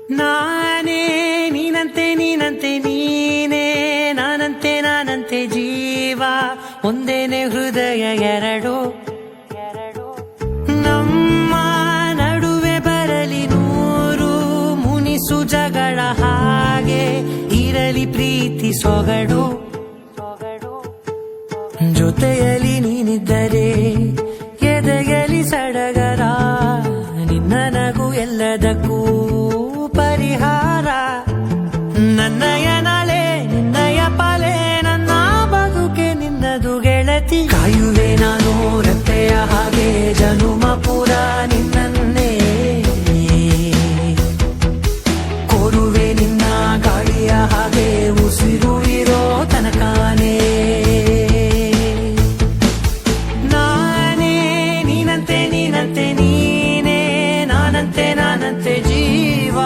ನಾನೇ ನೀನಂತೆ ನೀನಂತೆ ನೀನೇ ನಾನಂತೆ ನಾನಂತೆ ಜೀವ ಒಂದೇನೆ ಹೃದಯ ಎರಡು ನಮ್ಮ ನಡುವೆ ಬರಲಿ ನೂರು ಮುನಿಸು ಜಗಳ ಹಾಗೆ ಇರಲಿ ಪ್ರೀತಿ ಸೊಗಡು ಜೊತೆಯಲ್ಲಿ ನೀನಿದ್ದರೆ ಎದೆಯಲಿ ಸಡಗರ ನಿನ್ನ ನಗು ಎಲ್ಲದಕ್ಕೂ ಪರಿಹಾರ ನನ್ನಯ ನಾಳೆ ನಿನ್ನಯ ಪಾಲೆ ನನ್ನ ಬದುಕೆ ನಿನ್ನದು ಗೆಳತಿ ಕಾಯುವೆ ನಾನು ರೆಪ್ಪೆಯ ಹಾಗೆ ಜನುಮ ಪುರ ನಿನ್ನನ್ನೇ ಕೋರುವೆ ನಿನ್ನ ಗಾಳಿಯ ಹಾಗೆ ಉಸಿರು ಇರೋ ತನಕಾನೇ ನಾನೇ ನೀನಂತೆ ನೀನಂತೆ ನೀನೇ ನಾನಂತೆ ನಾನಂತೆ ಜೀವ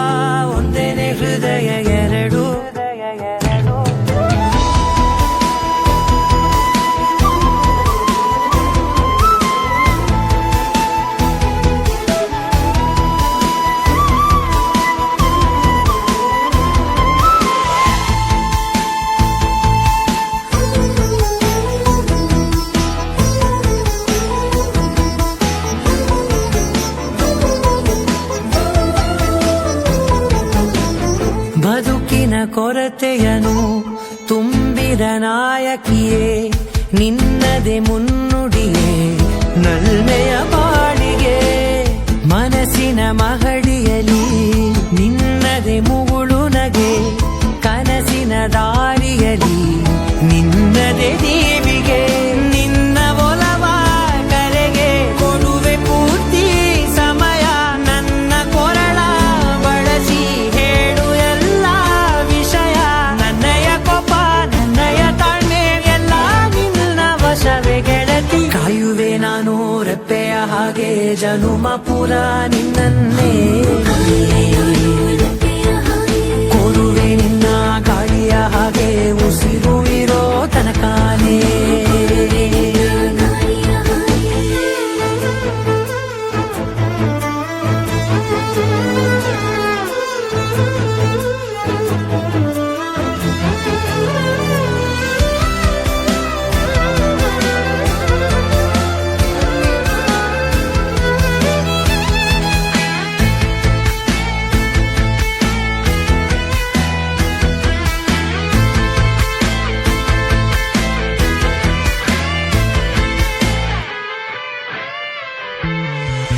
ಒಂದೇನೆ ಹೃದಯ ಎರಡು ಬದುಕಿನ ಕೊರತೆಯನು ತುಂಬಿದ ನಾಯಕಿಯೇ ನಿನ್ನದೆ ಮುನ್ನುಡಿಯೇ ನಲ್ಮೆಯ ಬಾಳಿಗೆ ಮನಸ್ಸಿನ ಮಹಡಿಯಲಿ ನಿನ್ನದೆ ಮುಗುಳು ನಗೆ ಕನಸಿನ ದಾರಿಯಲಿ ನಿನ್ನದೆ ದೇವಿಗೆ ನಿನ್ನ ಒಲವ ಕರೆಗೆ ಕೊಡುವೆ ಪೂರ್ತಿ ಸಮಯ ನನ್ನ ಕೊರಳ ಬಳಸಿ ಹೇಳು ಎಲ್ಲ ವಿಷಯ ನನ್ನಯ ಕೋಪ ನನ್ನಯ ತಾಳ್ಮೆ ಎಲ್ಲ ನಿನ್ನ ವಶವೇ ಗೆಳತಿ ಕಾಯುವೆ ನಾನು ರೆಪ್ಪೆಯ ಹಾಗೆ ಜನುಮ ಪುರ ನಿನ್ನನ್ನೇ ಕೋರುವೆ ನಿನ್ನ ಗಾಳಿಯ ಹಾಗೆ ಉಸಿರು ಇರೋ ತನಕಾನೇ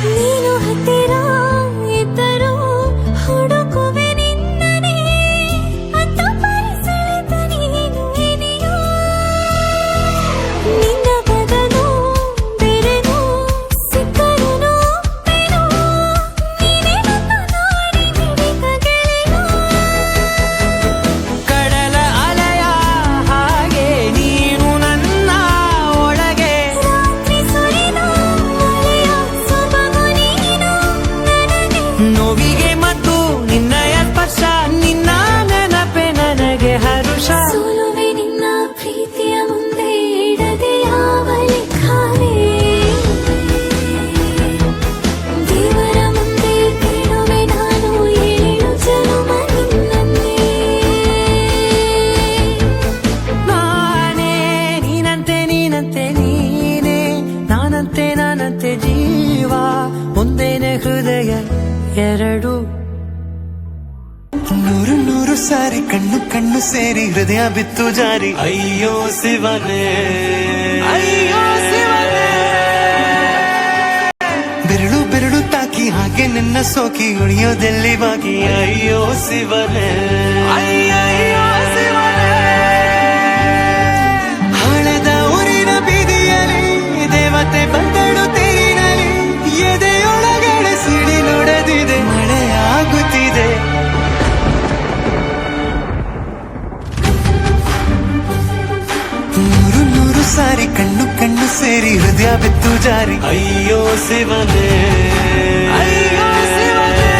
ನೀನು ಹತ್ತಿರ ಇದ್ದರೂ ಹುಡುಕುವೆ ನಿನ್ನನೇ ಅಂತ ಪರಿಸಳಿತ ನೀನು ಇದೆಯೋ ನಿನ್ನ ಬದಲು ಬೆರೆದು ಸಿಕ್ಕರೂ ಬೆರು ನೀನೇ ನನ್ನ ನಾಡಿ ಮಿಡಿತ ಗೆಳೆಯೋ ಕಡಲ ಅಲೆಯ ಹಾಗೆ ನೀನು ನನ್ನ ಒಳಗೆ ರಾತ್ರಿ ಸುರಿದ ಮಳೆಯ ಸೊಬಗು ನೀನು ನನಗೆ ನೋವಿಗೆ ಮತ್ತು ನಿನ್ನಯ ಸ್ಪರ್ಶ ನಿನ್ನ ನೆನಪೆ ನನಗೆ ಹರುಷ ಸೋಲುವೆ ನಿನ್ನ ಪ್ರೀತಿಯ ಮುಂದೆ ಇಡದೆ ಯಾವ ಲೆಕ್ಕವೇ ದೇವರ ಮುಂದೆ ಬೇಡುವೆ ನಾನು ಏಳು ಜನುಮ ನಿನ್ನನ್ನೇ ನಾನೇ ನೀನಂತೆ ನೀನಂತೆ ನೀನೇ ನಾನಂತೆ ನಾನಂತೆ ಜೀವ ಒಂದೇನೆ ಹೃದಯ ಎರಡು ನೂರು ನೂರು ಸಾರಿ ಕಣ್ಣು ಕಣ್ಣು ಸೇರಿ ಹೃದಯ ಬಿತ್ತು ಜಾರಿ ಅಯ್ಯೋ ಶಿವನೇ ಅಯ್ಯೋ ಶಿವನೇ ಬೆರಳು ಬೆರಳು ತಾಕಿ ಹಾಗೆ ನಿನ್ನ ಸೋಕಿ ಉಳಿಯೋದೆಲ್ಲಿ ಬಾಕಿ ಅಯ್ಯೋ ಶಿವನೇ ಅಯ್ಯಯ್ಯೋ ಶಿವನೇ ಹಣದ ಊರಿನ ಬೀದಿಯಲ್ಲಿ ದೇವತೆ ಬಂದಳು ತೇರಿನಲ್ಲಿ ಎದೆಯೊಳಗಡೆ ಸಿಡಿ ನುಡಿದಿದೆ ಮಳೆಯಾಗುತ್ತಿದೆ ನೂರು ನೂರು ಸಾರಿ ಕಣ್ಣು ಕಣ್ಣು ಸೇರಿ ಹೃದಯ ಬಿತ್ತು ಜಾರಿ ಅಯ್ಯೋ ಶಿವನೇ ಅಯ್ಯೋ ಶಿವನೇ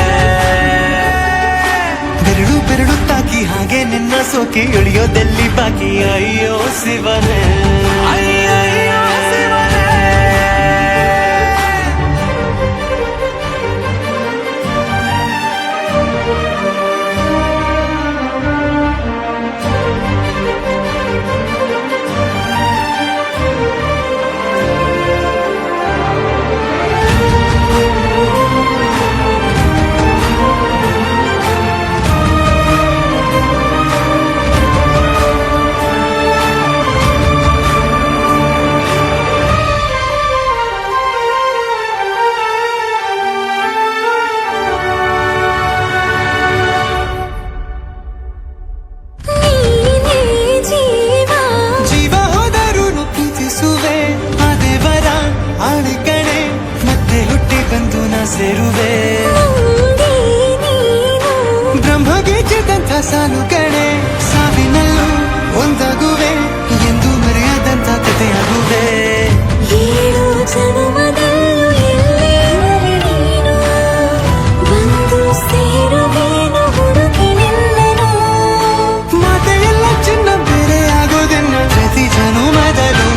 ಬೆರಳು ಬೆರಳು ತಾಕಿ ಹಾಗೆ ನಿನ್ನ ಸೋಕಿ ಇಳಿಯೋದೆಲ್ಲಿ ಬಾಕಿ ಅಯ್ಯೋ ಶಿವನೇ ಅಯ್ಯಯ್ಯೋ ಶಿವನೇ ಸಾಲು ಕಣೆ ಸಾವಿನಲ್ಲೂ ಒಂದಾಗುವೆ ಎಂದು ಮರೆಯದಂತ ಕಥೆಯಾಗುವೆ. ಏಳು ಜನುಮದಲ್ಲೂ ಎಲ್ಲೇ ಇರಲಿ ನೀನು ಬಂದು ಸೇರುವೇನು ಹುಡುಕಿ ನಿಲ್ಲನು. ಮಾತೆಯೆಲ್ಲ ಚಿನ್ನ ಬೇರೆ ಆಗೋದೆನ್ನ ಪ್ರತಿ ಜನುಮದಲ್ಲೂ.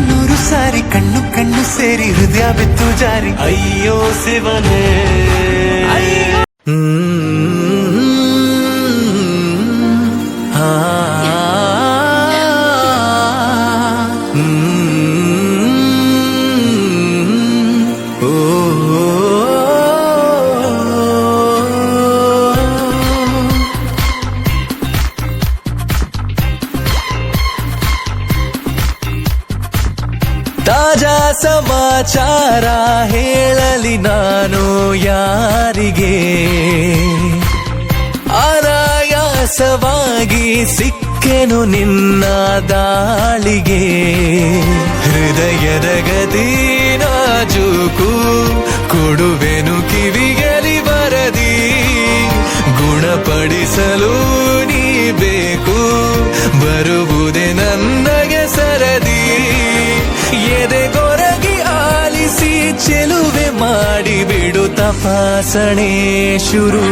ನೂರು ಸಾರಿ ಕಣ್ಣು ಕಣ್ಣು ಸೇರಿ ಹೃದಯ ಬಿತ್ತು ಜಾರಿ ಅಯ್ಯೋ ಶಿವನೇ. ತಾಜಾ ಸಮಾಚಾರ ಹೇಳಲಿ ನಾನು ಯಾರಿಗೆ, ಅನಾಯಾಸವಾಗಿ ಸಿಕ್ಕೆನು ನಿನ್ನ ದಾಳಿಗೆ. ಹೃದಯದ ಗದಿ ನಾಜೂಕು ಕೊಡುವೆನು ಕಿವಿಗಲಿ ಬರದಿ, ಗುಣಪಡಿಸಲು ನೀ ಬೇಕು ಬರುವುದೇ ನನಗೆ ಸರದಿ. ಎದೆಗೊರಗಿ ಆಲಿಸಿ ಚೆಲುವೆ ಮಾಡಿ ಬಿಡು ತಪಾಸಣೆ ಶುರು.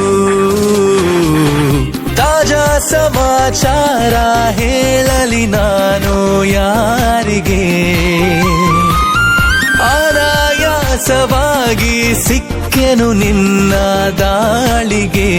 ತಾಜಾ ಸಮಾಚಾರ ಹೇಳಲಿ ನಾನು ಯಾರಿಗೆ, ಅನಾಯಾಸವಾಗಿ ಸಿಕ್ಕೆನು ನಿನ್ನ ದಾಳಿಗೆ.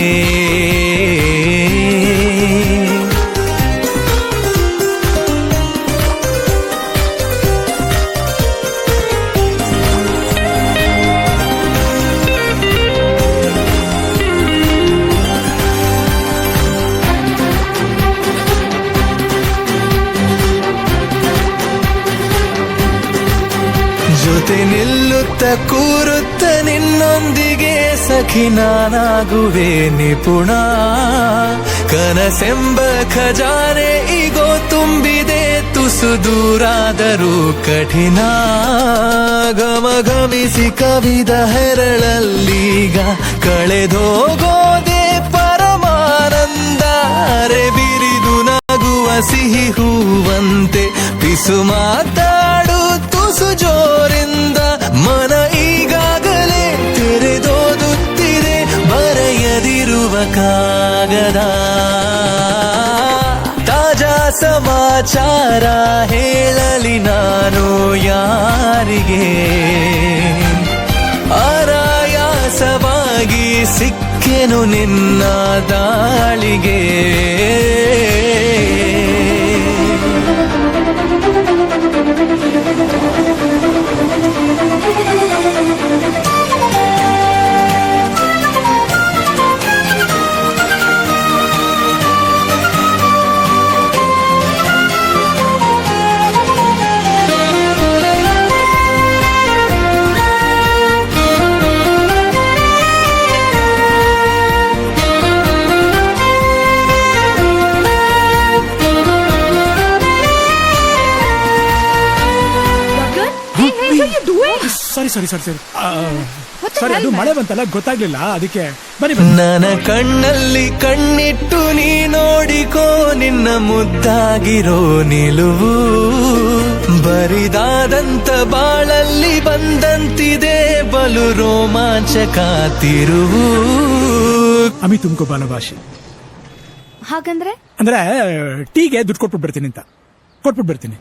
ಜೊತೆ ನಿಲ್ಲುತ್ತ ಕೂರುತ್ತ ನಿನ್ನೊಂದಿಗೆ ಸಖಿ ನಾನಾಗುವೆ ನಿಪುಣ. ಕನಸೆಂಬ ಖಜಾನೆ ಈಗೋ ತುಂಬಿದೆ ತುಸು ದೂರಾದರೂ ಕಠಿಣ. ಘಮಘಮಿಸಿ ಕವಿದ ಹೆರಳಲ್ಲೀಗ ಕಳೆದೋಗೋದೆ ಪರಮಾನಂದ. ಬಿರಿದು ನಗುವ ಸಿಹಿ ಹೂವಂತೆ ಪಿಸು ಮಾತಾಡು ತುಸು ಜೋರಿಂದ. ಮನ ಈಗಾಗಲೇ ತೆರೆದೋದುತ್ತಿದೆ ಬರೆಯದಿರುವ ಕಾಗದ. ತಾಜಾ ಸಮಾಚಾರ ಹೇಳಲಿ ನಾನು ಯಾರಿಗೆ, ಅನಾಯಾಸವಾಗಿ ಸಿಕ್ಕೆನು ನಿನ್ನ ದಾಳಿಗೆ. ಸಾರಿ ಅದು ಮಳೆ ಬಂತಲ್ಲ ಗೊತ್ತಾಗ್ಲಿಲ್ಲ, ಅದಕ್ಕೆ ಬನ್ನಿ. ನನ್ನ ಕಣ್ಣಲ್ಲಿ ಕಣ್ಣಿಟ್ಟು ನೀ ನೋಡಿಕೋ ನಿನ್ನ ಮುದ್ದಾಗಿರೋ ನಿಲುವು. ಬರಿದಾದಂತ ಬಾಳಲ್ಲಿ ಬಂದಂತಿದೆ ಬಲು ರೋಮಾಂಚಕ ತಿರುವು. ಅಮಿ ತುಮಕೋ ಬಾಲಭಾಷೆ ಹಾಗಂದ್ರೆ ಅಂದ್ರೆ ಟೀಗೆ ದುಡ್ಡು ಕೊಟ್ಬಿಟ್ಟು ಬರ್ತೀನಿ ಅಂತ ಕೊಟ್ಬಿಟ್ಟು ಬರ್ತೀನಿ.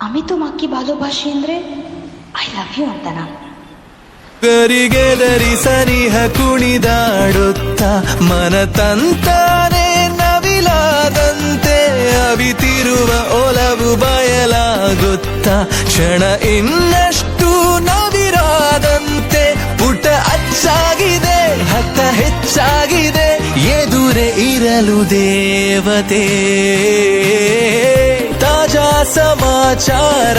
ಅಮಿತು ಮಕ್ಕಿ ಬಾಲೋಭಾಷೆ ಅಂದ್ರೆ ಐ ಲವ್ ಯು ಅಂತನಾ? ಗರಿಗೆ ಧರಿ ಸನಿಹ ಕುಣಿದಾಡುತ್ತ ಮನ ತಂತಾನೆ ನವಿಲಾದಂತೆ. ಅವಿತಿರುವ ಒಲವು ಬಯಲಾಗುತ್ತ ಕ್ಷಣ ಇನ್ನಷ್ಟು ನವಿರಾದಂತೆ. ಪುಟ ಅಚ್ಚಾಗಿದೆ ಹತ್ತ ಹೆಚ್ಚಾಗಿದೆ ಎದುರೇ ಇರಲು ದೇವತೆ. ತಾಜಾ ಸಮಾಚಾರ